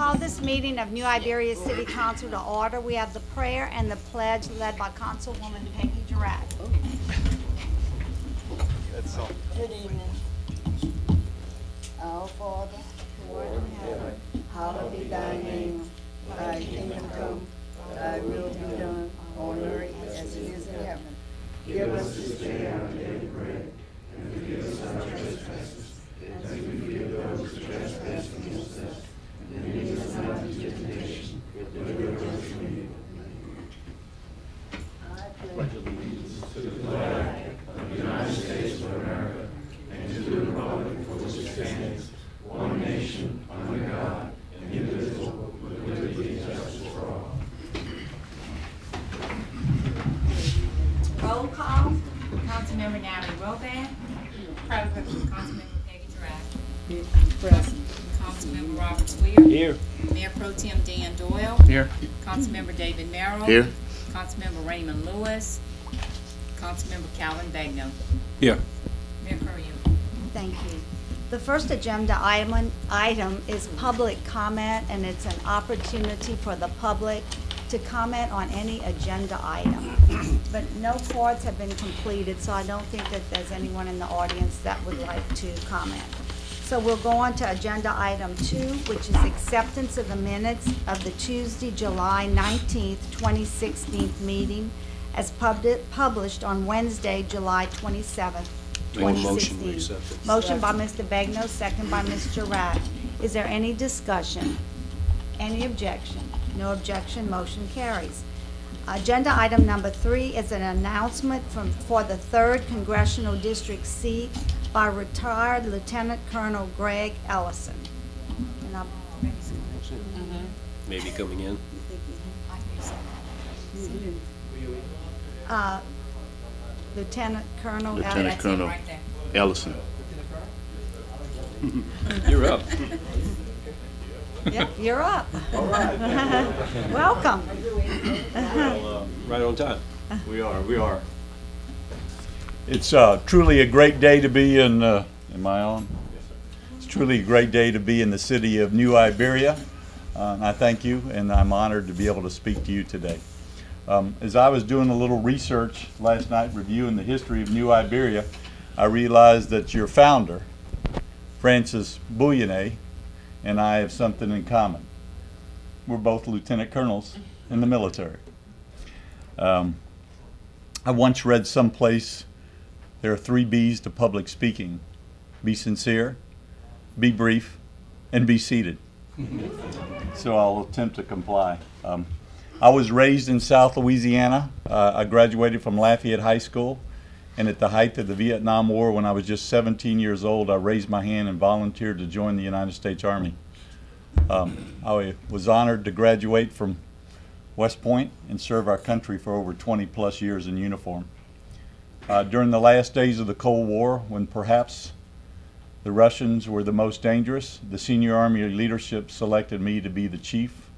call this meeting of New Iberia City Council to order. We have the prayer and the pledge led by Councilwoman Peggy Girard. Good evening. Our Father, who art in heaven, hallowed be thy name. Thy kingdom come, thy will be done on earth as it is in heaven. Give us this day our daily bread, and forgive us our trespasses, as we forgive those who trespass against us. And lead us not into temptation, but deliver us from evil. I pledge allegiance to the flag of the United States of America and to the republic for which it stands, one nation, under God, indivisible, with liberty and justice for all. Roll call. Councilmember Natalie Roban. Present. Councilmember Peggy Girard. Present. Councilmember Robert Swear. Here. Mayor Pro Tem Dan Doyle. Here. Councilmember David Merrill. Here. Councilmember Raymond Lewis. Councilmember Calvin Bagno. Here. Mayor Curry. Thank you. The first agenda item is public comment, and it's an opportunity for the public to comment on any agenda item. But no cards have been completed, so I don't think that there's anyone in the audience that would like to comment. So we'll go on to agenda item 2, which is acceptance of the minutes of the Tuesday, July 19th, 2016 meeting as published on Wednesday, July 27th, 2016. Motion by Mr. Bagno, second by Ms. Girard. Is there any discussion? Any objection? No objection, motion carries. Agenda item number 3 is an announcement for the 3rd Congressional District seat by retired Lieutenant Colonel Greg Ellison. And Maybe coming in. Lieutenant Colonel Lieutenant Colonel Right there. Ellison. You're up. Yep, you're up. Welcome. Right on time. We are. It's truly a great day to be in, am I on? It's truly a great day to be in the city of New Iberia. And I thank you, and I'm honored to be able to speak to you today. As I was doing a little research last night, reviewing the history of New Iberia, I realized that your founder, Francis Bouillonnet, and I have something in common. We're both lieutenant colonels in the military. I once read someplace there are 3 B's to public speaking: be sincere, be brief, and be seated. So I'll attempt to comply. I was raised in South Louisiana. I graduated from Lafayette High School, and at the height of the Vietnam War, when I was just 17 years old, I raised my hand and volunteered to join the United States Army. I was honored to graduate from West Point and serve our country for over 20 plus years in uniform. During the last days of the Cold War, when perhaps the Russians were the most dangerous, the senior Army leadership selected me to be the chief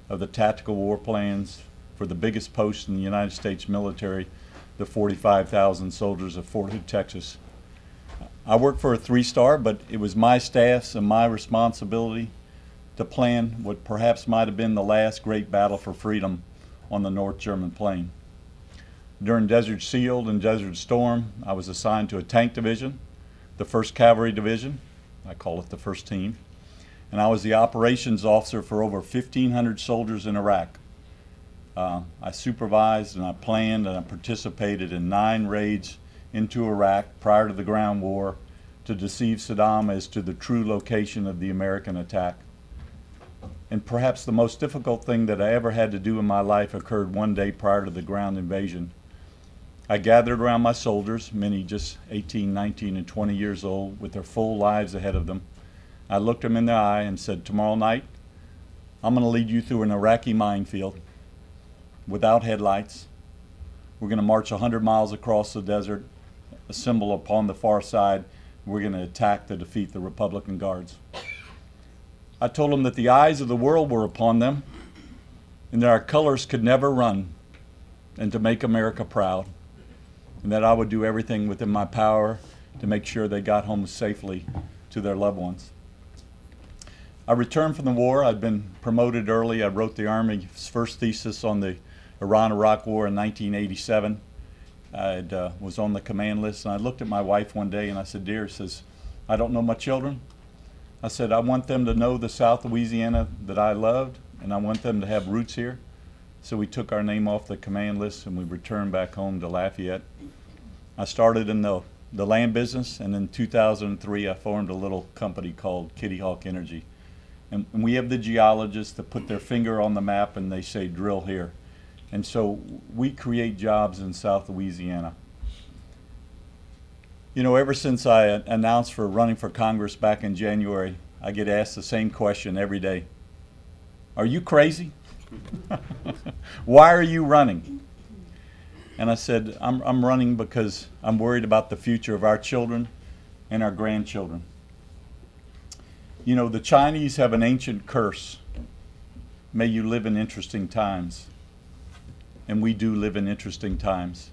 of the tactical war plans for the biggest post in the United States military, the 45,000 soldiers of Fort Hood, Texas. I worked for a 3-star, but it was my staff's and my responsibility to plan what perhaps might have been the last great battle for freedom on the North German plain. During Desert Shield and Desert Storm, I was assigned to a tank division, the 1st Cavalry Division, I call it the 1st Team, and I was the operations officer for over 1,500 soldiers in Iraq. I supervised and I planned and I participated in 9 raids into Iraq prior to the ground war to deceive Saddam as to the true location of the American attack. And perhaps the most difficult thing that I ever had to do in my life occurred one day prior to the ground invasion. I gathered around my soldiers, many just 18, 19, and 20 years old, with their full lives ahead of them. I looked them in the eye and said, tomorrow night, I'm going to lead you through an Iraqi minefield without headlights. We're going to march 100 miles across the desert, assemble upon the far side. We're going to attack to defeat the Republican Guards. I told them that the eyes of the world were upon them and that our colors could never run, and to make America proud, and that I would do everything within my power to make sure they got home safely to their loved ones. I returned from the war. I'd been promoted early. I wrote the Army's first thesis on the Iran-Iraq War in 1987. I was on the command list, and I looked at my wife one day and I said, "Dear," says, "I don't know my children." I said, "I want them to know the South Louisiana that I loved, and I want them to have roots here." So we took our name off the command list and we returned back home to Lafayette. I started in the land business, and in 2003 I formed a little company called Kitty Hawk Energy. And we have the geologists that put their finger on the map and they say, "Drill here." And so we create jobs in South Louisiana. You know, ever since I announced for running for Congress back in January, I get asked the same question every day. "Are you crazy? Why are you running?" And I said, I'm running because I'm worried about the future of our children and our grandchildren. You know, the Chinese have an ancient curse: "May you live in interesting times." And we do live in interesting times.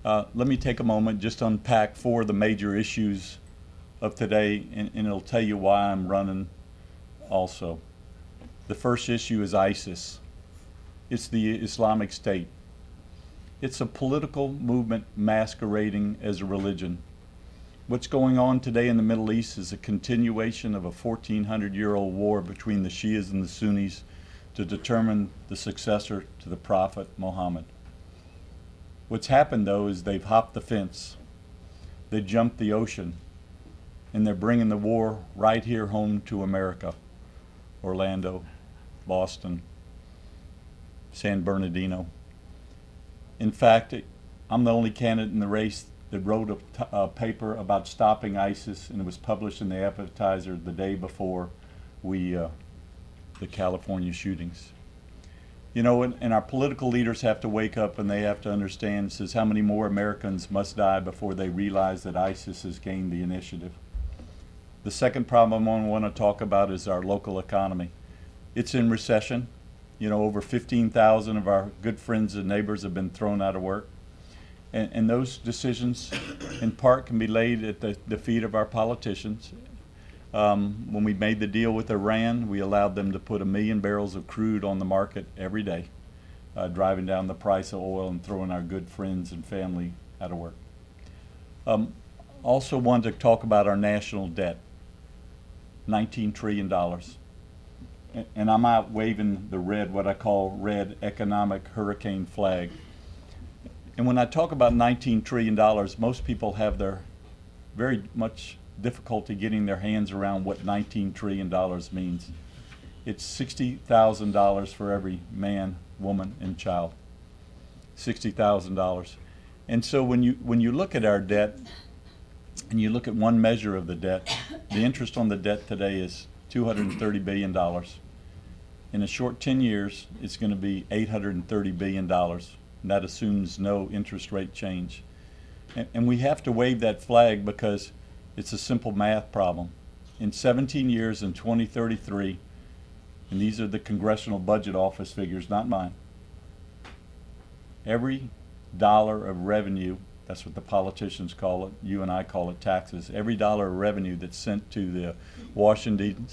Let me take a moment just to unpack 4 of the major issues of today, and it'll tell you why I'm running also. The first issue is ISIS. It's the Islamic State. It's a political movement masquerading as a religion. What's going on today in the Middle East is a continuation of a 1,400-year-old war between the Shias and the Sunnis to determine the successor to the Prophet Muhammad. What's happened, though, is they've hopped the fence. They jumped the ocean, and they're bringing the war right here home to America. Orlando, Boston, San Bernardino. In fact, I'm the only candidate in the race that wrote a paper about stopping ISIS, and it was published in the Appetizer the day before the California shootings. You know, and our political leaders have to wake up and they have to understand, says, how many more Americans must die before they realize that ISIS has gained the initiative. The second problem I want to talk about is our local economy. It's in recession. You know, over 15,000 of our good friends and neighbors have been thrown out of work. And those decisions, in part, can be laid at the feet of our politicians. When we made the deal with Iran, we allowed them to put 1 million barrels of crude on the market every day, driving down the price of oil and throwing our good friends and family out of work. Also wanted to talk about our national debt, $19 trillion. And I'm out waving the red, what I call red economic hurricane flag. And when I talk about $19 trillion, most people have their very much difficulty getting their hands around what $19 trillion means. It's $60,000 for every man, woman, and child. $60,000. And so when you look at our debt, and you look at one measure of the debt, the interest on the debt today is $230 billion. In a short 10 years, it's going to be $830 billion. And that assumes no interest rate change. And we have to wave that flag because it's a simple math problem. In 17 years, in 2033, and these are the Congressional Budget Office figures, not mine, every dollar of revenue, that's what the politicians call it, you and I call it taxes, every dollar of revenue that's sent to the Washington,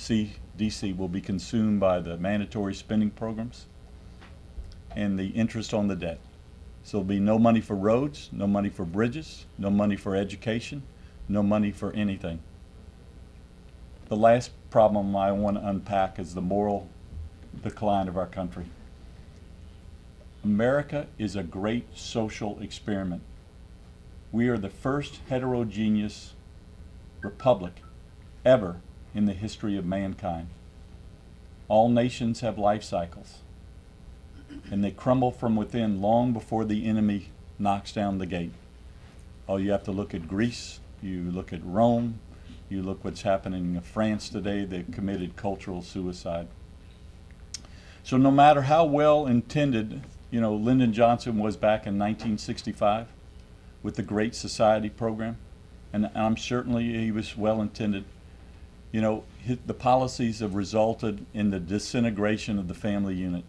D.C. will be consumed by the mandatory spending programs and the interest on the debt. So there'll be no money for roads, no money for bridges, no money for education, no money for anything. The last problem I want to unpack is the moral decline of our country. America is a great social experiment. We are the first heterogeneous republic ever in the history of mankind. All nations have life cycles, and they crumble from within long before the enemy knocks down the gate. Oh, you have to look at Greece, you look at Rome, you look what's happening in France today. They've committed cultural suicide. So no matter how well intended, you know, Lyndon Johnson was back in 1965 with the Great Society program, and I'm certainly he was well intended. You know, the policies have resulted in the disintegration of the family unit.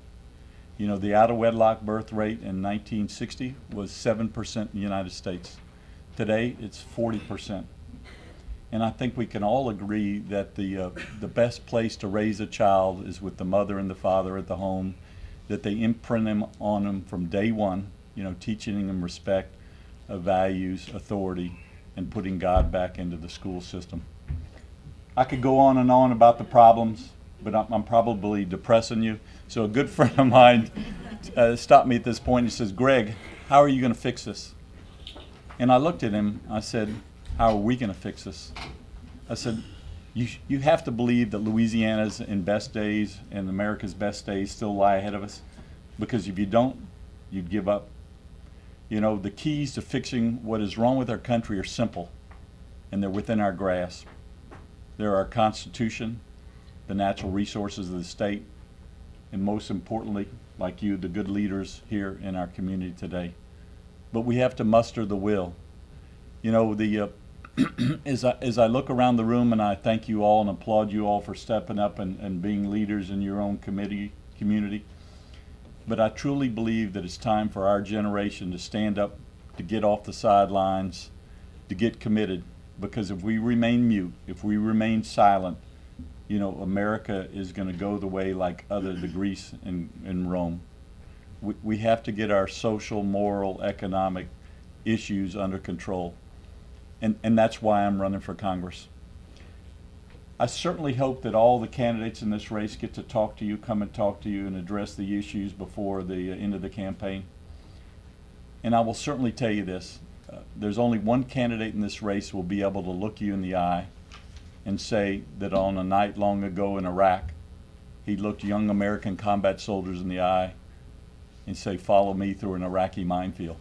You know, the out-of-wedlock birth rate in 1960 was 7% in the United States. Today, it's 40%. And I think we can all agree that the best place to raise a child is with the mother and the father at the home, that they imprint them on them from day one, you know, teaching them respect, values, authority, and putting God back into the school system. I could go on and on about the problems, but I'm probably depressing you. So a good friend of mine stopped me at this point. He says, "Greg, how are you going to fix this?" And I looked at him. I said, "How are we going to fix this?" I said, you have to believe that Louisiana's in best days and America's best days still lie ahead of us, because if you don't, you'd give up. You know, the keys to fixing what is wrong with our country are simple, and they're within our grasp. They're our Constitution, the natural resources of the state, and most importantly, like you, the good leaders here in our community today. But we have to muster the will. You know, as I look around the room, and I thank you all and applaud you all for stepping up and being leaders in your own community, but I truly believe that it's time for our generation to stand up, to get off the sidelines, to get committed, because if we remain mute, if we remain silent, you know, America is going to go the way like the Greece and Rome. We have to get our social, moral, economic issues under control. And that's why I'm running for Congress. I certainly hope that all the candidates in this race get to talk to you, come and talk to you and address the issues before the end of the campaign. And I will certainly tell you this, there's only one candidate in this race who will be able to look you in the eye and say that on a night long ago in Iraq, he looked young American combat soldiers in the eye and say, "Follow me through an Iraqi minefield."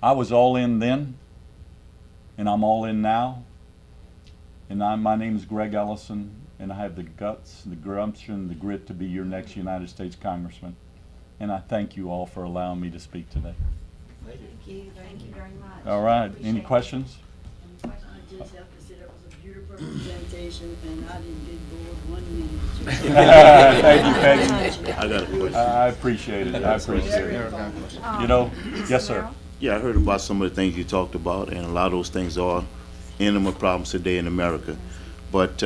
I was all in then, and I'm all in now. And my name is Greg Ellison, and I have the guts, the gumption, the grit to be your next United States Congressman. And I thank you all for allowing me to speak today. Thank you very much. All right, any questions? I just have to say that was a beautiful presentation, and I didn't get bored 1 minute. Thank you, Peggy. I got a question. I appreciate it. I appreciate it. You know, yes, sir. Yeah, I heard about some of the things you talked about, and a lot of those things are intimate problems today in America. But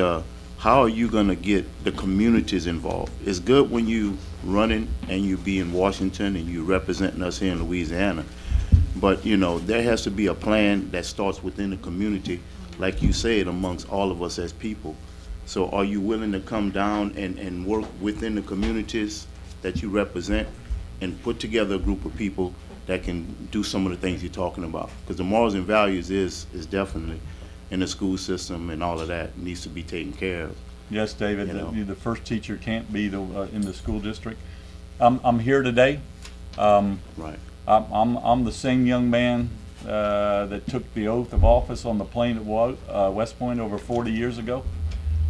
how are you going to get the communities involved? It's good when you running and you be in Washington and you representing us here in Louisiana. But, you know, there has to be a plan that starts within the community, like you said, amongst all of us as people. So are you willing to come down and work within the communities that you represent and put together a group of people that can do some of the things you're talking about? Because the morals and values is definitely in the school system, and all of that needs to be taken care of. Yes, David, You know. the first teacher can't be in the school district. I'm here today. Right. I'm the same young man that took the oath of office on the plain at West Point over 40 years ago.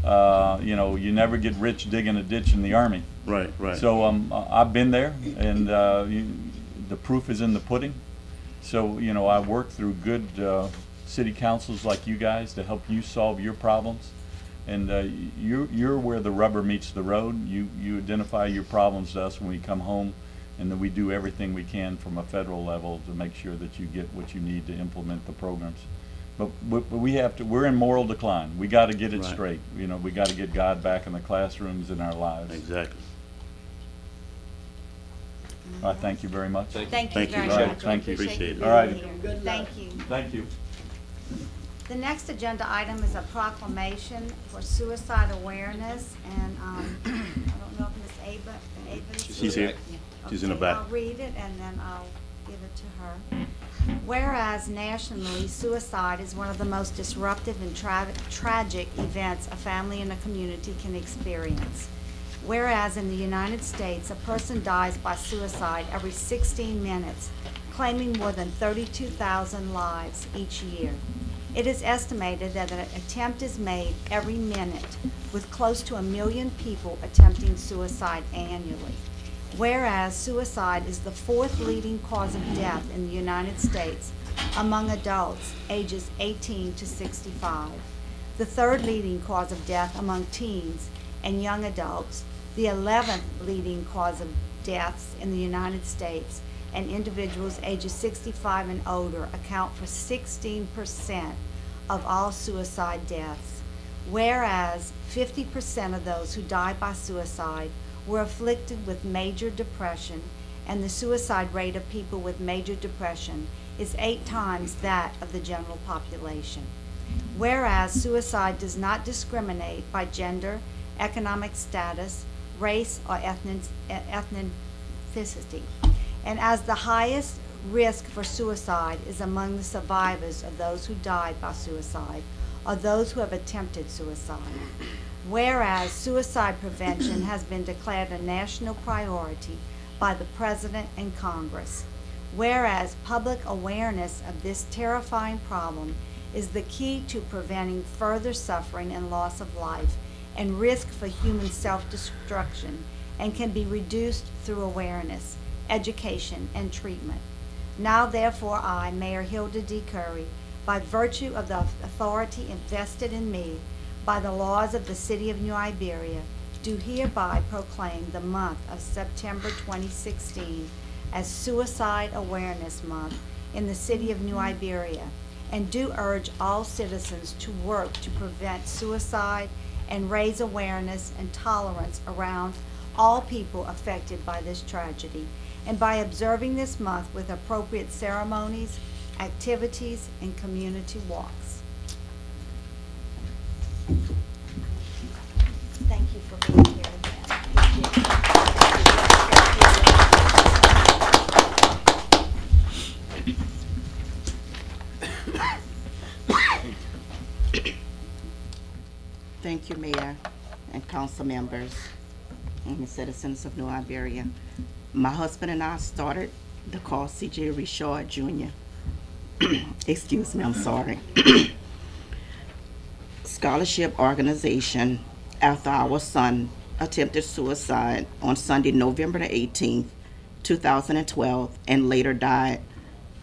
You know, you never get rich digging a ditch in the Army. Right, right. So I've been there, and the proof is in the pudding. So, you know, I work through good city councils like you guys to help you solve your problems. And you're where the rubber meets the road. You identify your problems to us when we come home, and then we do everything we can from a federal level to make sure that you get what you need to implement the programs. But we have to, we're in moral decline. We got to get it Right. straight. You know, we got to get God back in the classrooms in our lives. Exactly. All right, thank you very much. Thank you Thank you. very All right, much. thank you. Appreciate it. being All right. here. Good luck. Thank you. Thank you. The next agenda item is a proclamation for suicide awareness, and I don't know if Ms. Ava is She's here. She's in the Okay, back. I'll read it and then I'll give it to her. Whereas nationally, suicide is one of the most disruptive and tragic events a family and a community can experience. Whereas in the United States, a person dies by suicide every 16 minutes, claiming more than 32,000 lives each year. It is estimated that an attempt is made every minute, with close to 1 million people attempting suicide annually. Whereas suicide is the 4th leading cause of death in the United States among adults ages 18 to 65, the 3rd leading cause of death among teens and young adults, the 11th leading cause of deaths in the United States, and individuals ages 65 and older account for 16% of all suicide deaths. Whereas 50% of those who died by suicide were afflicted with major depression, and the suicide rate of people with major depression is 8 times that of the general population. Whereas suicide does not discriminate by gender, economic status, race, or ethnicity, and as the highest risk for suicide is among the survivors of those who died by suicide or those who have attempted suicide. Whereas suicide prevention has been declared a national priority by the President and Congress. Whereas public awareness of this terrifying problem is the key to preventing further suffering and loss of life and risk for human self-destruction, and can be reduced through awareness, education, and treatment. Now therefore I, Mayor Hilda D. Curry, by virtue of the authority invested in me by the laws of the City of New Iberia, do hereby proclaim the month of September 2016 as Suicide Awareness Month in the City of New Iberia, and do urge all citizens to work to prevent suicide and raise awareness and tolerance around all people affected by this tragedy, and by observing this month with appropriate ceremonies, activities, and community walks. Thank you for being here again. Thank you, Mayor and council members and the citizens of New Iberia. My husband and I started the call C.J. Richard Jr. Excuse me, I'm sorry. Scholarship organization after our son attempted suicide on Sunday, November the 18th, 2012, and later died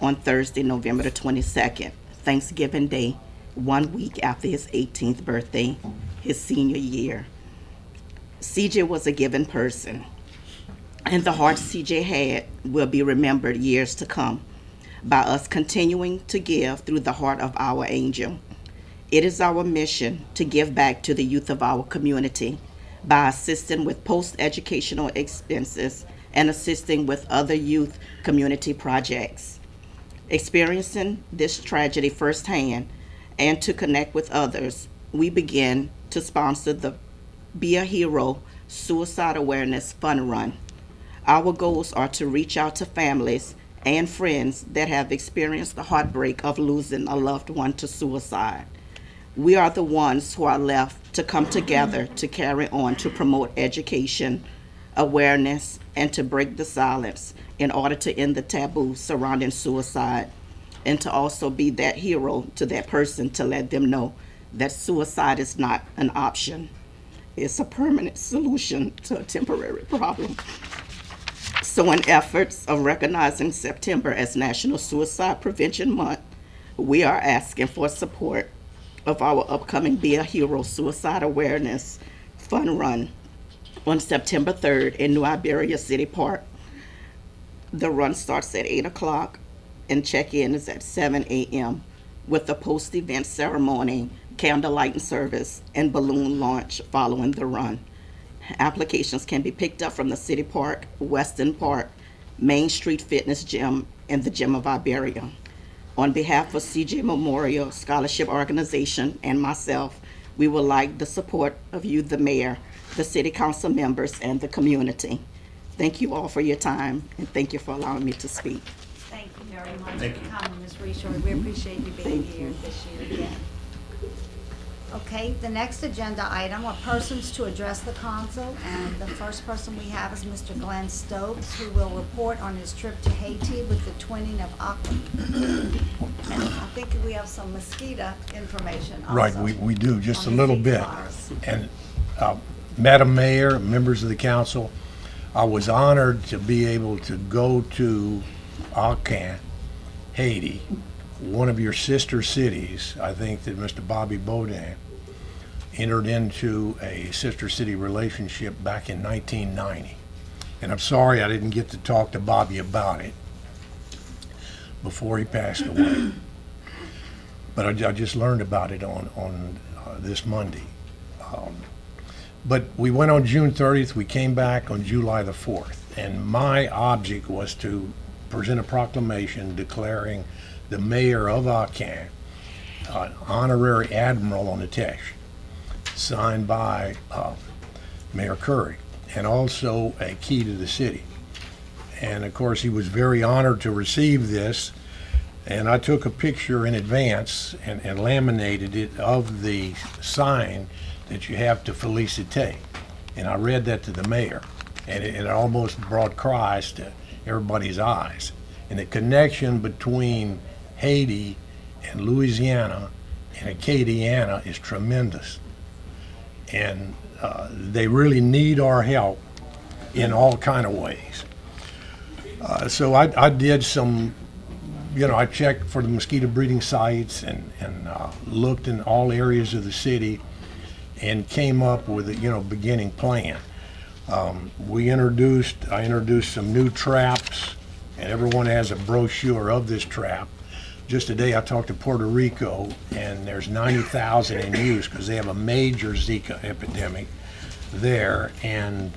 on Thursday, November the 22nd, Thanksgiving Day, 1 week after his 18th birthday, his senior year. CJ was a given person, and the heart CJ had will be remembered years to come by us continuing to give through the heart of our angel. It is our mission to give back to the youth of our community by assisting with post-educational expenses and assisting with other youth community projects. Experiencing this tragedy firsthand and to connect with others, we began to sponsor the Be a Hero Suicide Awareness Fun Run. Our goals are to reach out to families and friends that have experienced the heartbreak of losing a loved one to suicide. We are the ones who are left to come together to carry on to promote education, awareness, and to break the silence in order to end the taboo surrounding suicide, and to also be that hero to that person to let them know that suicide is not an option. It's a permanent solution to a temporary problem. So in efforts of recognizing September as National Suicide Prevention Month, we are asking for support of our upcoming Be a Hero Suicide Awareness Fun Run on September 3rd in New Iberia City Park. The run starts at 8 o'clock and check-in is at 7 a.m. with a post-event ceremony, candle lighting service, and balloon launch following the run. Applications can be picked up from the City Park, Weston Park, Main Street Fitness Gym, and the Gym of Iberia. On behalf of CJ Memorial Scholarship Organization and myself, we would like the support of you, the mayor, the city council members, and the community. Thank you all for your time, and thank you for allowing me to speak. Thank you very much for coming, Ms. Richard. We appreciate you being here this year again. Okay, the next agenda item are persons to address the council, and the first person we have is Mr. Glenn Stokes, who will report on his trip to Haiti with the twinning of Aqua. And I think we have some mosquito information also. Right, we do, just a on the little Zika bit. virus. And Madam Mayor, members of the council, I was honored to be able to go to Aachen, Haiti, one of your sister cities. I think that Mr. Bobby Baudin entered into a sister city relationship back in 1990. And I'm sorry I didn't get to talk to Bobby about it before he passed away. but I just learned about it on this Monday. But we went on June 30th, we came back on July the 4th, and my object was to present a proclamation declaring the mayor of Akan an honorary admiral on the Tesh, signed by Mayor Curry, and also a key to the city. And of course, he was very honored to receive this, and I took a picture in advance and laminated it of the sign that you have to felicitate. And I read that to the mayor, and it almost brought cries to everybody's eyes. And the connection between Haiti and Louisiana and Acadiana is tremendous. And they really need our help in all kind of ways. So I did some, I checked for the mosquito breeding sites and looked in all areas of the city and came up with a, beginning plan. I introduced some new traps, and everyone has a brochure of this trap. Just today I talked to Puerto Rico, and there's 90,000 in use because they have a major Zika epidemic there, and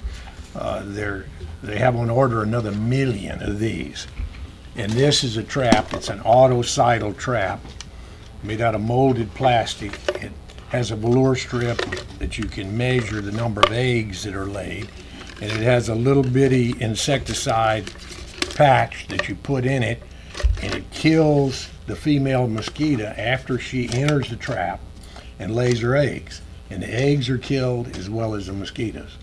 they have on order another 1 million of these. And this is a trap. It's an autocidal trap made out of molded plastic. It has a velour strip that you can measure the number of eggs that are laid, and it has a little bitty insecticide patch that you put in it, and it kills the female mosquito after she enters the trap and lays her eggs. And the eggs are killed as well as the mosquitoes.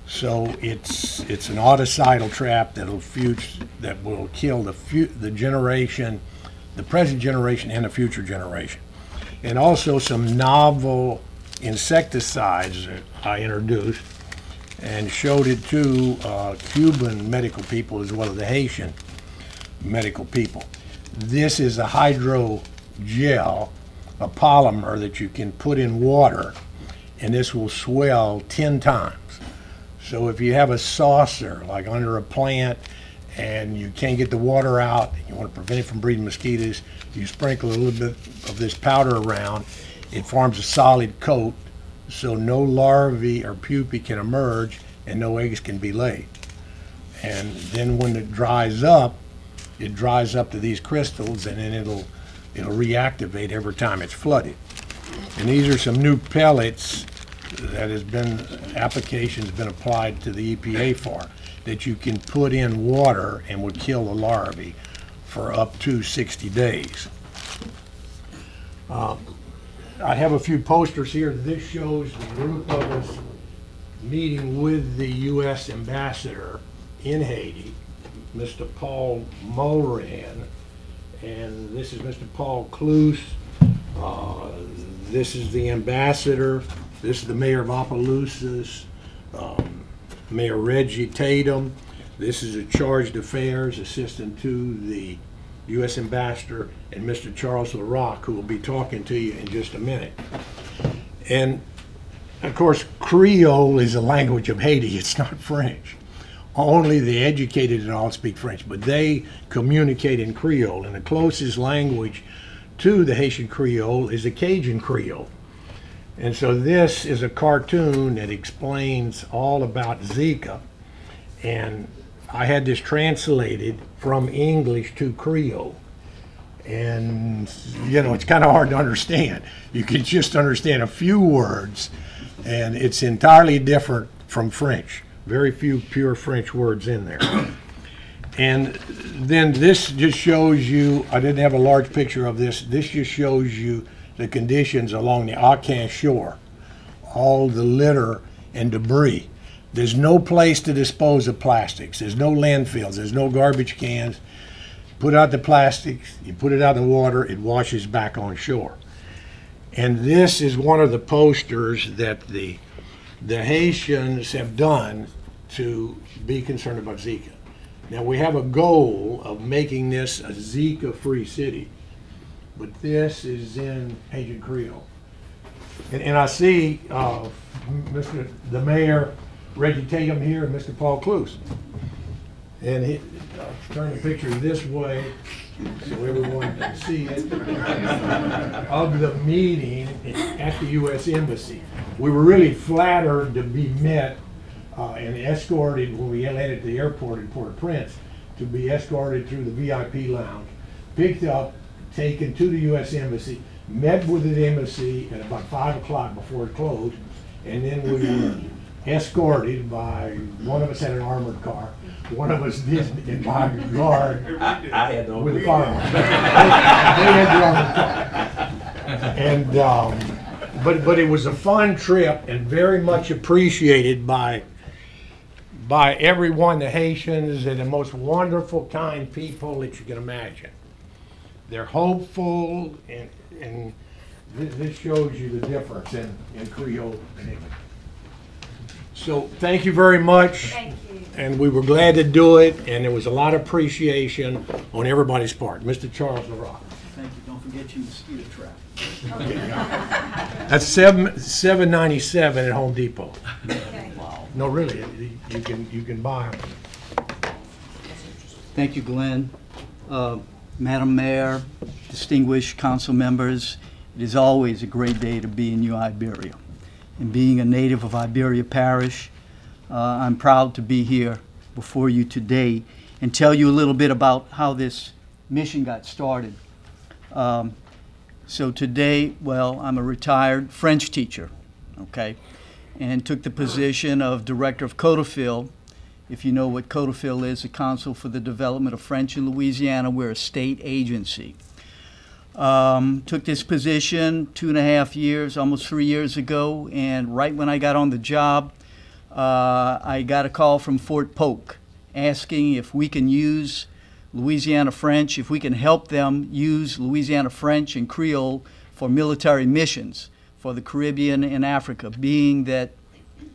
So it's an autocidal trap that will kill the generation, the present generation and the future generation. And also some novel insecticides that I introduced and showed it to Cuban medical people as well as the Haitian medical people. This is a hydrogel, a polymer that you can put in water, and this will swell 10 times. So if you have a saucer like under a plant and you can't get the water out, you want to prevent it from breeding mosquitoes, you sprinkle a little bit of this powder around. It forms a solid coat, so no larvae or pupae can emerge and no eggs can be laid. And then when it dries up to these crystals, and then it'll reactivate every time it's flooded. And these are some new pellets that applications been applied to the EPA for, that you can put in water and would kill the larvae for up to 60 days. I have a few posters here. This shows the group of us meeting with the U.S. ambassador in Haiti, Mr. Paul Moran, and this is Mr. Paul Kloos. This is the ambassador. This is the mayor of Opelousas, Mayor Reggie Tatum. This is a chargé d'affaires assistant to the U.S. ambassador, and Mr. Charles LaRock, who will be talking to you in just a minute. And of course, Creole is a language of Haiti. It's not French. Only the educated and all speak French, but they communicate in Creole, and the closest language to the Haitian Creole is the Cajun Creole. And so this is a cartoon that explains all about Zika, and I had this translated from English to Creole. And it's kind of hard to understand. You can just understand a few words, and it's entirely different from French. Very few pure French words in there. And then this just shows you, I didn't have a large picture of this, this just shows you the conditions along the Akan shore, all the litter and debris. There's no place to dispose of plastics. There's no landfills. There's no garbage cans. Put out the plastics, you put it out in the water, it washes back on shore. And this is one of the posters that the Haitians have done to be concerned about Zika. Now we have a goal of making this a Zika-free city, but this is in Haitian Creole. And I see the mayor, Reggie Tatum here, and Mr. Paul Kloos. And turn the picture this way so everyone can see it, of the meeting at the U.S. Embassy. We were really flattered to be met and escorted when we landed at the airport in Port-au-Prince, to be escorted through the VIP lounge, picked up, taken to the U.S. Embassy, met with the embassy at about 5 o'clock before it closed, and then we were escorted by, one of us had an armored car, one of us didn't, and by a guard I had no. with a firearm. They had the armored car. And, but it was a fun trip and very much appreciated by everyone, the Haitians, and the most wonderful, kind people that you can imagine. They're hopeful, and this shows you the difference in Creole and English. So thank you very much. Thank you. And we were glad to do it, and there was a lot of appreciation on everybody's part. Mr. Charles LaRock. Thank you. Don't forget your mosquito trap. That's $7.97 at Home Depot. Okay. No, really, you can buy them. Thank you, Glenn. Madam Mayor, distinguished council members, it is always a great day to be in New Iberia. And being a native of Iberia Parish, I'm proud to be here before you today and tell you a little bit about how this mission got started. So today, well, I'm a retired French teacher, okay, and took the position of Director of Codafil. If you know what Codafil is, the Council for the Development of French in Louisiana. We're a state agency. Took this position 2.5 years, almost 3 years ago, and right when I got on the job, I got a call from Fort Polk asking if we can use Louisiana French, if we can help them use Louisiana French and Creole for military missions for the Caribbean and Africa, being that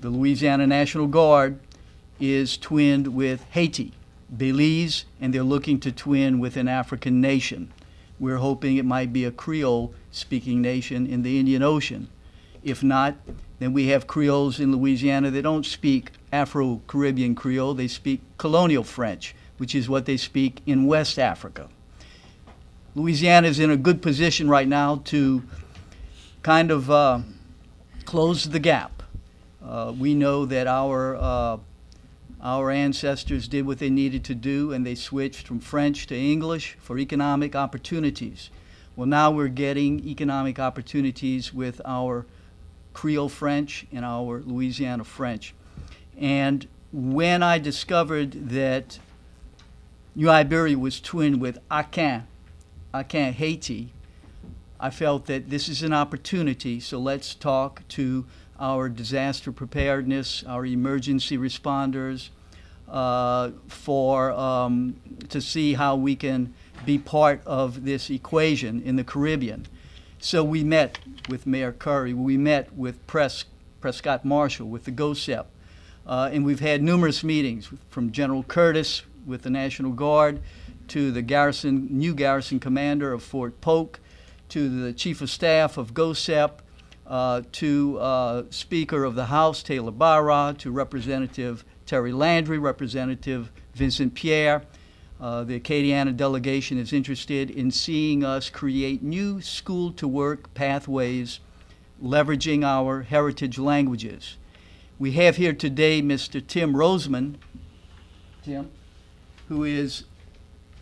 the Louisiana National Guard is twinned with Haiti, Belize, and they're looking to twin with an African nation. We're hoping it might be a Creole-speaking nation in the Indian Ocean. If not, then we have Creoles in Louisiana that don't speak Afro-Caribbean Creole, they speak colonial French, which is what they speak in West Africa. Louisiana is in a good position right now to kind of close the gap. We know that our ancestors did what they needed to do, and they switched from French to English for economic opportunities. Well, now we're getting economic opportunities with our Creole French and our Louisiana French. And when I discovered that New Iberia was twinned with Akin, Haiti, I felt that this is an opportunity, so let's talk to our disaster preparedness, our emergency responders, to see how we can be part of this equation in the Caribbean. So we met with Mayor Curry, we met with Prescott Marshall, with the GOSEP, and we've had numerous meetings from General Curtis with the National Guard to the new garrison commander of Fort Polk, to the Chief of Staff of GOSEP, to Speaker of the House, Taylor Barra, to Representative Terry Landry, Representative Vincent Pierre. The Acadiana delegation is interested in seeing us create new school-to-work pathways, leveraging our heritage languages. We have here today Mr. Tim Roseman, who is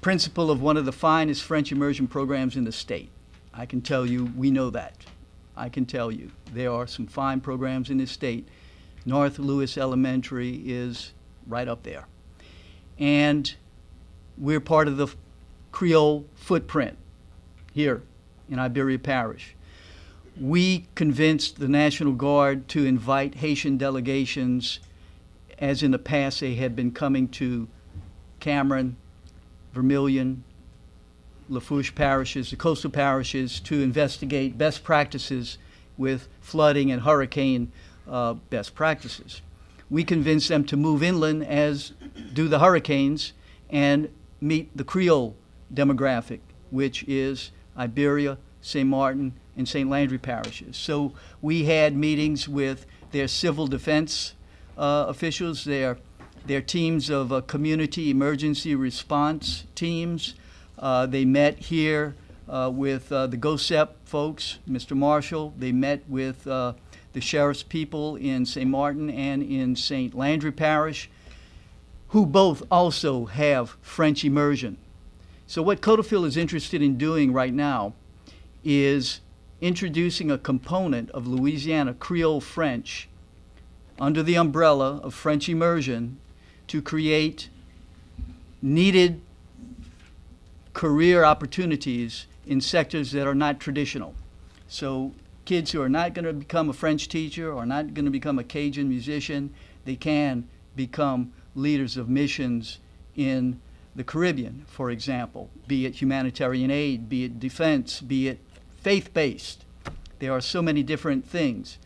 principal of one of the finest French immersion programs in the state. I can tell you, we know that. I can tell you, there are some fine programs in this state. North Lewis Elementary is right up there. And we're part of the Creole footprint here in Iberia Parish. We convinced the National Guard to invite Haitian delegations, as in the past they had been coming to Cameron, Vermilion, Lafourche parishes, the coastal parishes, to investigate best practices with flooding and hurricane best practices. We convinced them to move inland, as do the hurricanes, and meet the Creole demographic, which is Iberia, St. Martin, and St. Landry parishes. So we had meetings with their civil defense officials, their They're teams of community emergency response teams. They met here with the GOSEP folks, Mr. Marshall. They met with the sheriff's people in St. Martin and in St. Landry Parish, who both also have French immersion. So what Coteautville is interested in doing right now is introducing a component of Louisiana Creole French under the umbrella of French immersion to create needed career opportunities in sectors that are not traditional. So kids who are not going to become a French teacher or not going to become a Cajun musician, they can become leaders of missions in the Caribbean, for example, be it humanitarian aid, be it defense, be it faith-based. There are so many different things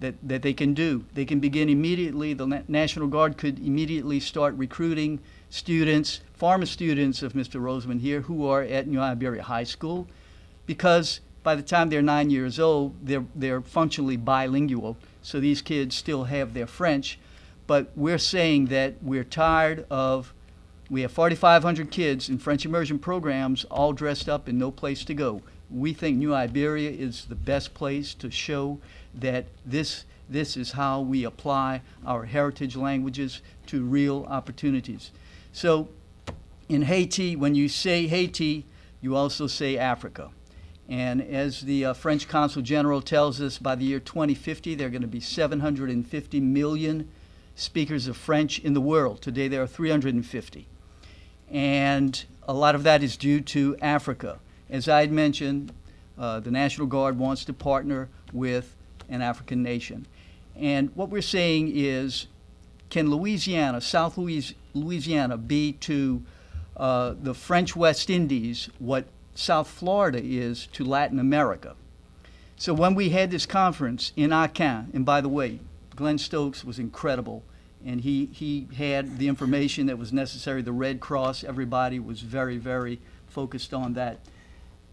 that they can do. They can begin immediately. The National Guard could immediately start recruiting students, former students of Mr. Roseman here, who are at New Iberia High School, because by the time they're 9 years old, they're functionally bilingual. So these kids still have their French. But we're saying that we're tired of, we have 4,500 kids in French immersion programs all dressed up and no place to go. We think New Iberia is the best place to show that this is how we apply our heritage languages to real opportunities. So in Haiti, when you say Haiti, you also say Africa. And as the French Consul General tells us, by the year 2050, there are going to be 750 million speakers of French in the world. Today there are 350. And a lot of that is due to Africa. As I had mentioned, the National Guard wants to partner with an African nation. And what we're saying is, can Louisiana, South Louisiana, be to the French West Indies what South Florida is to Latin America? So when we had this conference in Aken, and by the way, Glenn Stokes was incredible, and he had the information that was necessary. The Red Cross, everybody was very, very focused on that.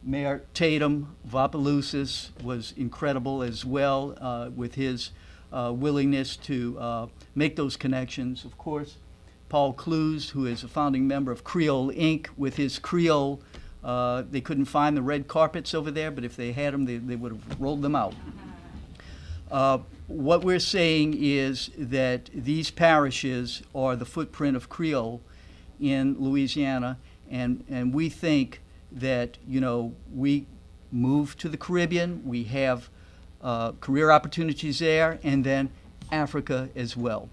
Mayor Tatum of Opelousas was incredible as well with his willingness to make those connections. Of course, Paul Clues, who is a founding member of Creole Inc., with his Creole, they couldn't find the red carpets over there, but if they had them, they would have rolled them out. What we're saying is that these parishes are the footprint of Creole in Louisiana, and we think that, you know, we move to the Caribbean, we have career opportunities there, and then Africa as well.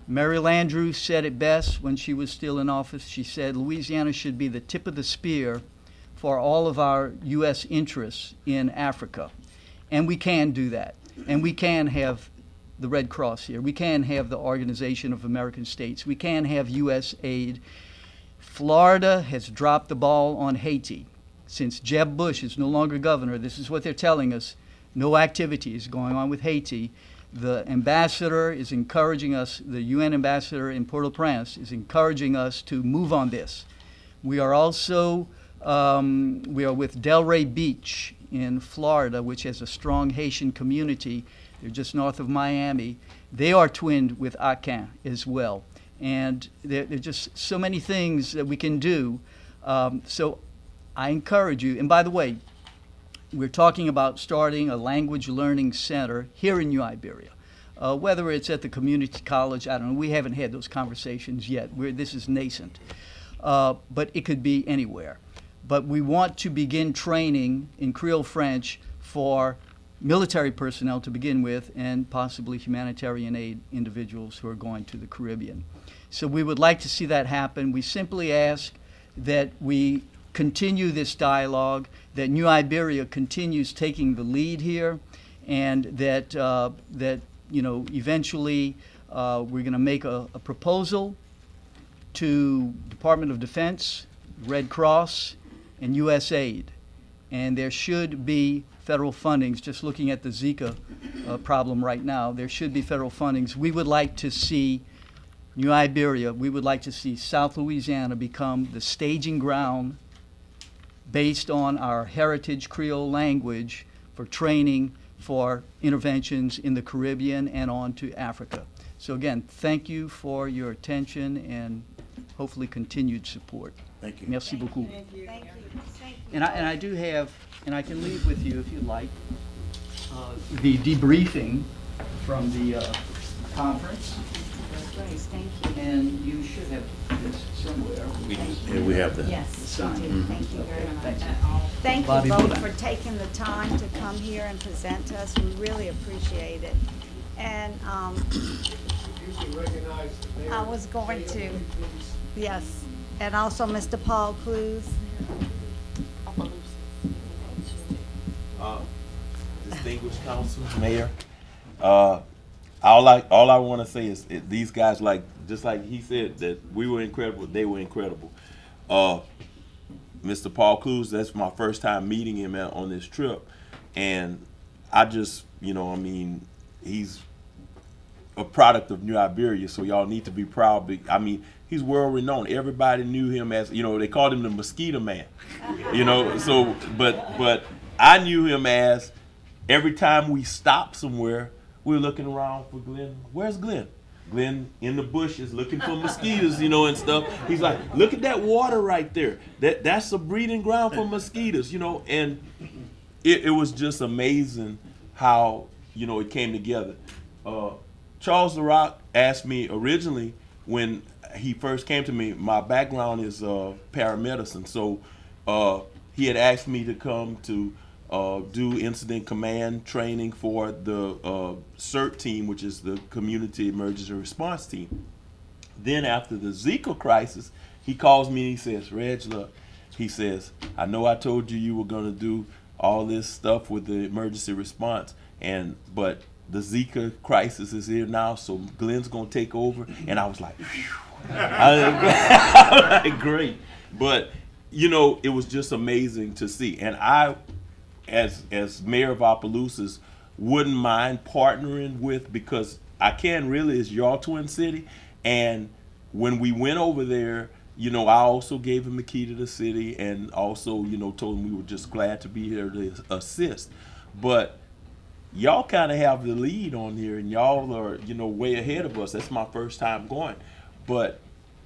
Mary Landrieu said it best when she was still in office. She said Louisiana should be the tip of the spear for all of our U.S. interests in Africa. And we can do that. And we can have the Red Cross here. We can have the Organization of American States. We can have U.S. aid. Florida has dropped the ball on Haiti. Since Jeb Bush is no longer governor, this is what they're telling us, no activity is going on with Haiti. The ambassador is encouraging us, the UN ambassador in Port-au-Prince is encouraging us to move on this. We are also, we are with Delray Beach in Florida, which has a strong Haitian community. They're just north of Miami. They are twinned with Aken as well. And there are just so many things that we can do. So I encourage you, and by the way, we're talking about starting a language learning center here in New Iberia. Whether it's at the community college, I don't know, we haven't had those conversations yet. This is nascent. But it could be anywhere. But we want to begin training in Creole French for military personnel to begin with, and possibly humanitarian aid individuals who are going to the Caribbean. So we would like to see that happen. We simply ask that we continue this dialogue, that New Iberia continues taking the lead here, and that, you know, eventually we're going to make a proposal to Department of Defense, Red Cross, and USAID. And there should be federal fundings. Just looking at the Zika problem right now, there should be federal fundings. We would like to see New Iberia, we would like to see South Louisiana become the staging ground based on our heritage Creole language for training for interventions in the Caribbean and on to Africa. So again, thank you for your attention and hopefully continued support. Thank you. Merci beaucoup. Thank you, thank you. And I do have, and I can leave with you if you'd like, the debriefing from the conference. Great, thank you. And you should have this somewhere. Yeah, we have that. Yes, we do. Thank you very much. Thank you Bobby both Boulan. for taking the time to come here and present to us. We really appreciate it. And I was going to, yes, and also Mr. Paul Clues. Distinguished council, mayor, all I want to say is these guys, like just like he said, that we were incredible, they were incredible. Mr. Paul Clues, that's my first time meeting him on this trip, and I just, you know, I mean, he's a product of New Iberia, so y'all need to be proud. I mean, he's world renowned. Everybody knew him as, you know, they called him the Mosquito Man, you know. So, but I knew him as, every time we stopped somewhere, we were looking around for Glenn. Where's Glenn? Glenn in the bushes looking for mosquitoes, you know, and stuff. He's like, look at that water right there. That's a breeding ground for mosquitoes, you know. And it was just amazing how, you know, it came together. Charles LaRock asked me originally when he first came to me, my background is paramedicine, so he had asked me to come to do incident command training for the CERT team, which is the Community Emergency Response Team. Then after the Zika crisis, he calls me and he says, Reg, look, he says, I know I told you were going to do all this stuff with the emergency response, but the Zika crisis is here now, so Glenn's going to take over. And I was like, phew. I was like, great. But, you know, it was just amazing to see. And I, as mayor of Opelousas, wouldn't mind partnering with, because I can really, it's your Twin City. And when we went over there, you know, I also gave him the key to the city and also, you know, told him we were just glad to be here to assist. But y'all kind of have the lead on here, and y'all are, you know, way ahead of us. That's my first time going. But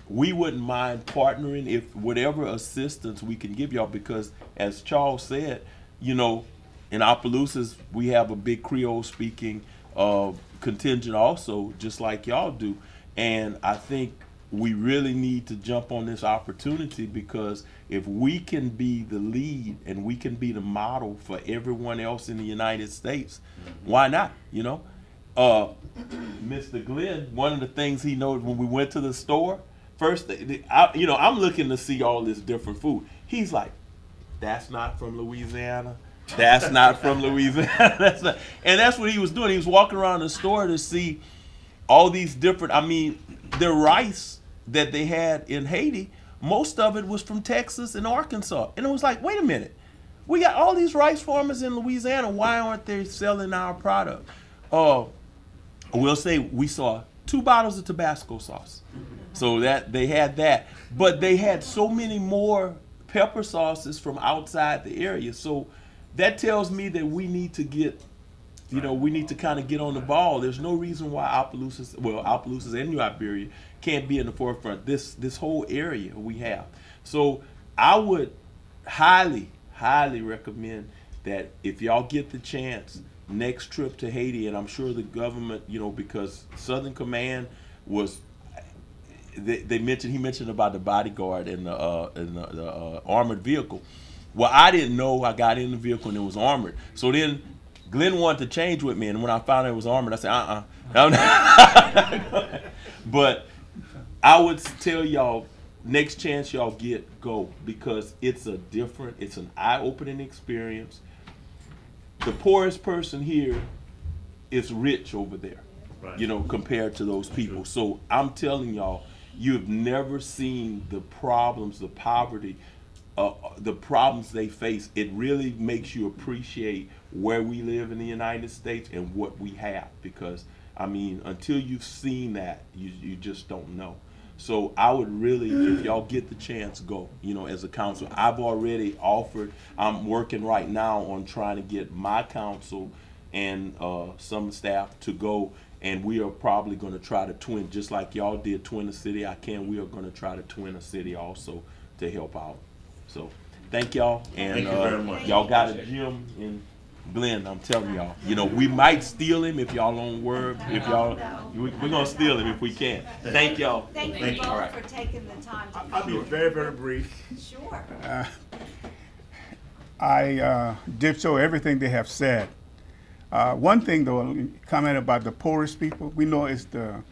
we wouldn't mind partnering if whatever assistance we can give y'all, because as Charles said, you know, in Opelousas, we have a big Creole speaking contingent also, just like y'all do. And I think we really need to jump on this opportunity, because if we can be the lead and we can be the model for everyone else in the United States, why not, you know? Mr. Glenn, one of the things he noticed when we went to the store, first, you know, I'm looking to see all this different food. He's like, that's not from Louisiana. That's not from Louisiana. That's not. And that's what he was doing. He was walking around the store to see all these different, I mean, the rice that they had in Haiti, most of it was from Texas and Arkansas. And it was like, wait a minute. We got all these rice farmers in Louisiana. Why aren't they selling our product? We'll say we saw 2 bottles of Tabasco sauce. So that they had that. But they had so many more pepper sauces from outside the area. So that tells me that we need to get, you know, we need to kind of get on the ball. There's no reason why Opelousas, well, Opelousas and New Iberia can't be in the forefront. This whole area we have. So I would highly recommend that if y'all get the chance, next trip to Haiti, and I'm sure the government, you know, because Southern Command was, he mentioned about the bodyguard and the armored vehicle. Well, I didn't know. I got in the vehicle and it was armored. So then Glenn wanted to change with me, and when I found out it was armored, I said, But I would tell y'all, next chance y'all get, go, because it's an eye-opening experience. The poorest person here is rich over there, right, you know, compared to those people. So I'm telling y'all, you've never seen the problems, the poverty, the problems they face. It really makes you appreciate where we live in the United States and what we have, because I mean, until you've seen that, you just don't know. So I would really, if y'all get the chance, go, you know, as a council. I've already offered, I'm working right now on trying to get my council and some staff to go and we are probably going to try to twin, just like y'all did twin a city. We are going to try to twin a city also to help out. So thank y'all, and Thank you very much. y'all got a gym in Glenn. I'm telling y'all, you know, we might steal him if y'all don't work. If y'all, we're gonna steal him if we can. Thank y'all. Thank you All both right. for taking the time to I'll be very, very brief. Sure. I ditto everything they have said. One thing, though, comment about the poorest people. We know it's the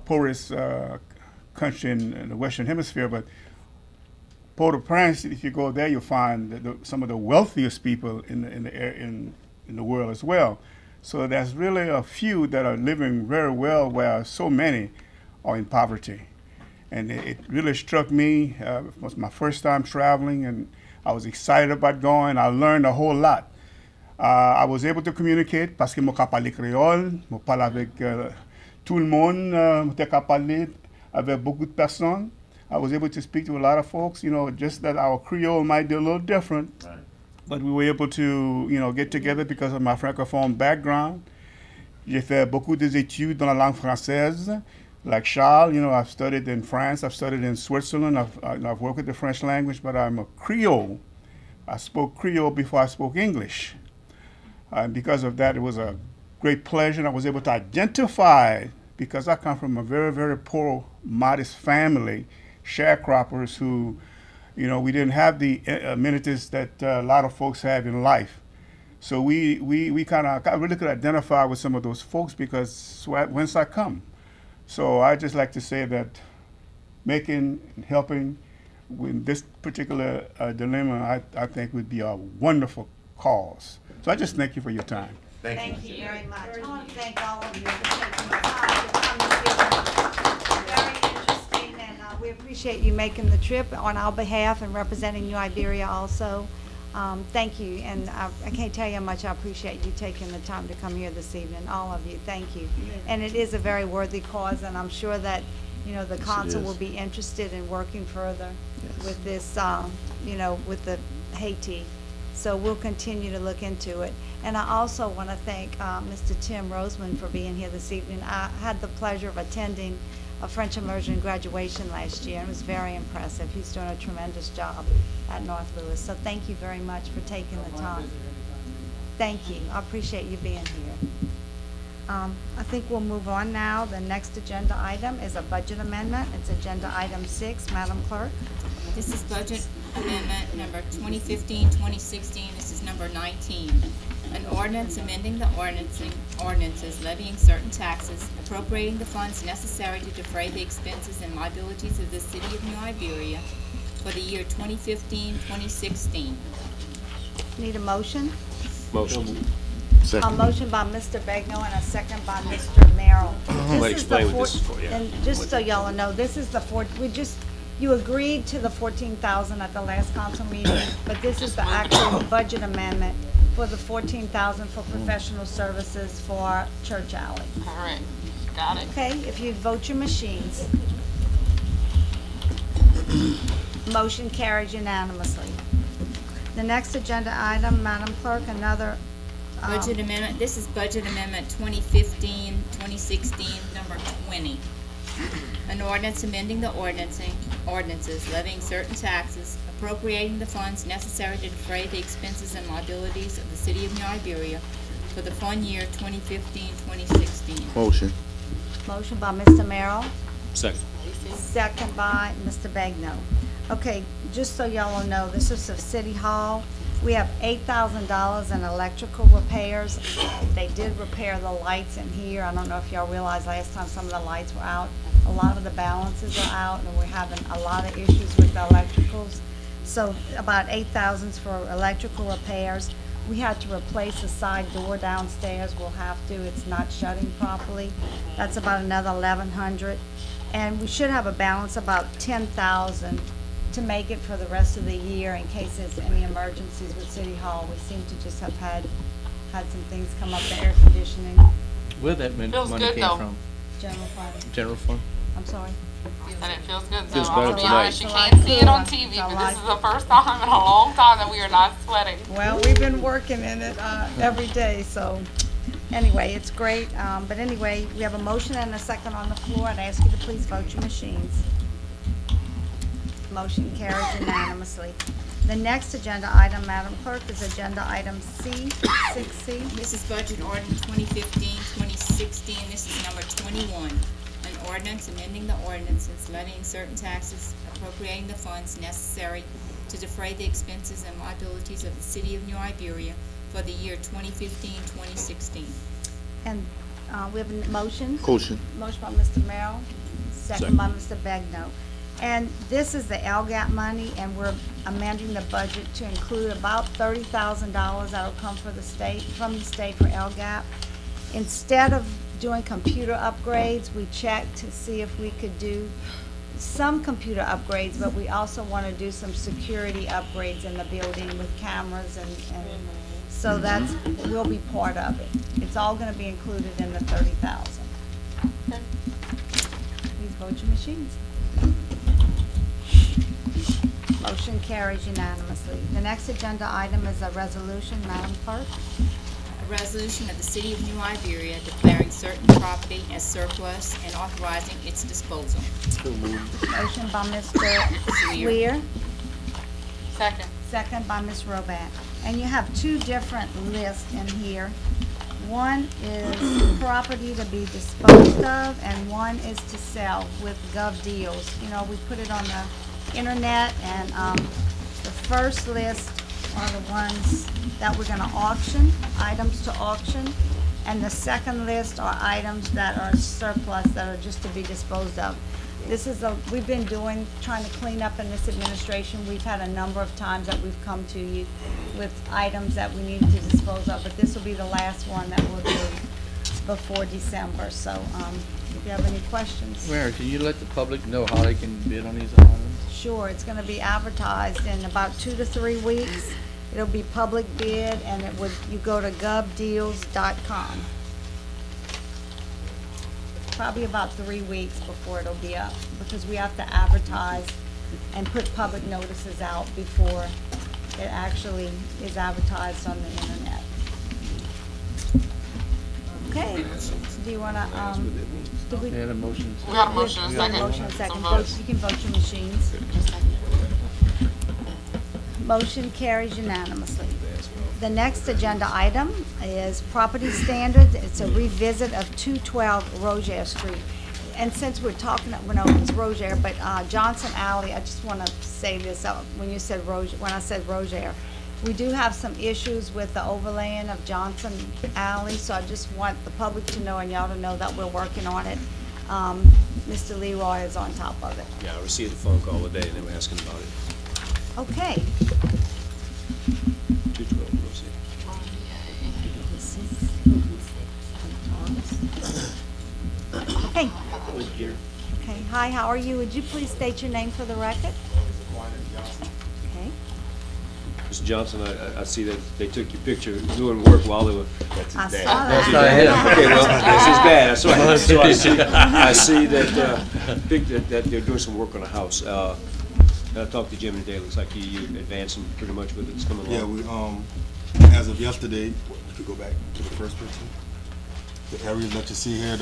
poorest country in the Western Hemisphere, but Port-au-Prince, if you go there, you'll find some of the wealthiest people in the world as well. So there's really a few that are living very well, where so many are in poverty. And it really struck me. It was my first time traveling, and I was excited about going. I learned a whole lot. I was able to communicate parce que je parle créole, je parle avec tout le monde, je parle avec beaucoup de personnes. I was able to speak to a lot of folks, you know, just that our Creole might be a little different. Right. But we were able to, you know, get together because of my francophone background. J'ai fait beaucoup des études dans la langue française. Like Charles, you know, I've studied in France, I've studied in Switzerland, I've worked with the French language, but I'm a Creole. I spoke Creole before I spoke English. And because of that, it was a great pleasure. And I was able to identify, because I come from a very, very poor, modest family, sharecroppers who, you know, we didn't have the amenities that a lot of folks have in life. So we kind of really could identify with some of those folks because whence I come. So I just like to say that making and helping with this particular dilemma, I think would be a wonderful cause. So I just thank you for your time. Thank you very much. I want to thank all of you for taking the time to come this evening. Very interesting, and we appreciate you making the trip on our behalf and representing New Iberia also. Thank you, and I can't tell you how much I appreciate you taking the time to come here this evening, all of you. Thank you. And it is a very worthy cause, and I'm sure that, you know, the council will be interested in working further with this, you know, with the Haiti. So we'll continue to look into it. And I also want to thank Mr. Tim Roseman for being here this evening. I had the pleasure of attending a French immersion graduation last year, and it was very impressive. He's doing a tremendous job at North Louis. So thank you very much for taking the time. Thank you. I appreciate you being here. I think we'll move on now. The next agenda item is a budget amendment. It's agenda item 6, Madam Clerk. This is budget amendment number 2015-2016. This is number 19. An ordinance amending the ordinances levying certain taxes, appropriating the funds necessary to defray the expenses and liabilities of the city of New Iberia for the year 2015-2016. Need a motion? Motion. A motion by Mr. Begno and a second by Mr. Merrill. Might explain what this is for, yeah. And just so y'all know, this is the you agreed to the 14,000 at the last council meeting, but this is the actual budget amendment for the 14,000 for professional services for Church Alley. All right, got it. Okay, if you vote your machines. Motion carries unanimously. The next agenda item, Madam Clerk, another Budget amendment, this is budget amendment 2015-2016, number 20. An ordinance amending the ordinances levying certain taxes, appropriating the funds necessary to defray the expenses and liabilities of the city of New Iberia for the fund year 2015-2016. Motion. Motion by Mr. Merrill, Second. second by Mr. Bagno. Okay, just so y'all know, this is of City Hall. We have $8,000 in electrical repairs. They did repair the lights in here. I don't know if y'all realized last time some of the lights were out. A lot of the balances are out, and we're having a lot of issues with the electricals. So about $8,000 for electrical repairs. We had to replace the side door downstairs. We'll have to. It's not shutting properly. That's about another $1,100. And we should have a balance about $10,000 to make it for the rest of the year in case there's any emergencies with City Hall. We seem to just have had some things come up, the air conditioning, Where that money Feels good, came though. from? general fund. General fund? I'm sorry. And it feels good. Feels So better I'm gonna be tonight. honest, you It's a can't lot see it on cooler. TV, It's a but lot- this is the first time in a long time that we are not sweating. Well, we've been working in it every day, so anyway, it's great. But anyway, we have a motion and a second on the floor. I'd ask you to please vote your machines. Motion carries unanimously. The next agenda item, Madam Clerk, is agenda item C, 6C. This is budget ordinance 2015-2016. This is number 21. An ordinance amending the ordinances levying certain taxes, appropriating the funds necessary to defray the expenses and liabilities of the city of New Iberia for the year 2015-2016. And we have a motion. Motion. Motion by Mr. Merrill, second by Mr. Begno. And this is the LGAP money, and we're amending the budget to include about $30,000 that'll come from the state for LGAP. Instead of doing computer upgrades, we checked to see if we could do some computer upgrades, but we also want to do some security upgrades in the building with cameras and so that's, will be part of it. It's all going to be included in the $30,000. Please vote your machines. Motion carries unanimously. The next agenda item is a resolution, Madam Clerk. A resolution of the city of New Iberia declaring certain property as surplus and authorizing its disposal. Motion by Mr. Weir, Second. second by Ms. Roback. And you have two different lists in here. One is property to be disposed of, and one is to sell with Gov Deals. You know, we put it on the internet, and the first list are the ones that we're gonna auction, items to auction, and the second list are items that are surplus, that are just to be disposed of. This is we've been trying to clean up in this administration. We've had a number of times that we've come to you with items that we need to dispose of, but this will be the last one that we'll do before December. So, if you have any questions. Mayor, can you let the public know how they can bid on these items? Sure, it's gonna be advertised in about 2 to 3 weeks. It'll be public bid, and you go to govdeals.com. Probably about 3 weeks before it'll be up, because we have to advertise and put public notices out before it actually is advertised on the internet. Okay, do you wanna, did we? We had a motion. We got a motion, a We have a second. motion, a second. Some Vote- votes. You can vote your machines. Motion carries unanimously. The next agenda item is property standards. It's a revisit of 212 Roger Street. And since we're talking, well, no, it's Roger, but Johnson Alley, I just want to say this, when you said Roger, when I said Roger, we do have some issues with the overlaying of Johnson Alley, so I just want the public to know and y'all to know that we're working on it. Mr. Leroy is on top of it. Yeah, I received a phone call today, and they were asking about it. Okay. 212, we'll see. Okay. Okay, hi, how are you? Would you please state your name for the record? Okay. Mr. Johnson, I see that they took your picture doing work while they were, that's I his saw dad. that. not him. Okay, well, that's his dad, so I see that they're doing some work on a house. I talked to Jim today, it looks like you advancing pretty much with it, it's coming Yeah, along. we, as of yesterday, if you go back to the first picture, the areas that you see here,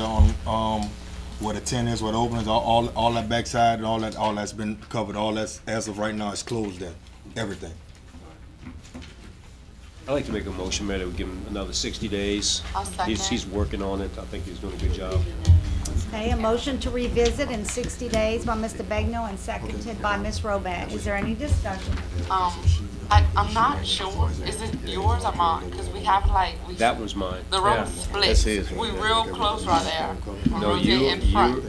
where the tent is, where the open is, all that backside and all that's been covered, all that's, as of right now, is closed in, everything. I'd like to make a motion, Mayor, that we give him another 60 days. I'll second. He's working on it, I think he's doing a good job. Okay, a motion to revisit in 60 days by Mr. Begno and seconded by Ms. Roback. Is there any discussion? I'm not sure. Is it yours or mine? Because we have That was mine. the Yeah. road split. That's his. We real close right there. No, Rosier in front.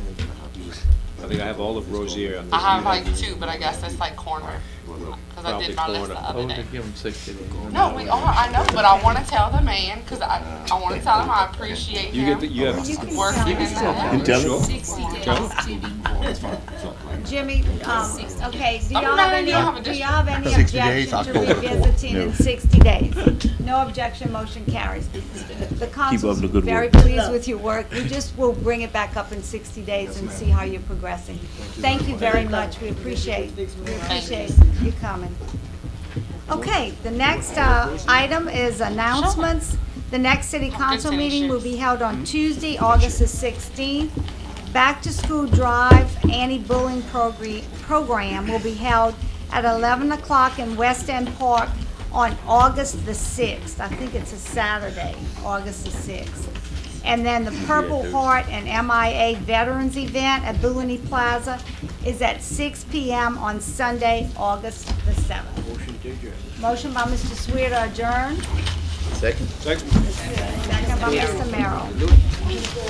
I think I have all of Rosier. I have like 2, but I guess that's like corner. Because I did my Probably list the corner. other Oh, day. they give them 60 days. No, we are. I know, but I want to tell the man because I want to tell him I appreciate You him get you have. working in that. You tell Sure. him? 60 days to Jimmy, okay, do Oh, y'all no, have any, you don't have a do y'all have any 60 objection days, to October. revisiting in 60 days? No objection, motion carries. The council's up the good very work. pleased with your work. We just will bring it back up in 60 days and see how you're progressing. Thank you very much. We appreciate you coming. Okay, the next item is announcements. The next city council meeting will be held on Tuesday, August the 16th. Back to School Drive anti-bullying program will be held at 11 o'clock in West End Park on August the 6th. I think it's a Saturday, August the 6th. And then the Purple Heart and MIA Veterans event at Boulangi Plaza is at 6 p.m. on Sunday, August the 7th. Motion to adjourn. Motion by Mr. Swear to adjourn. Second. Second. Second by Mr. Merrill.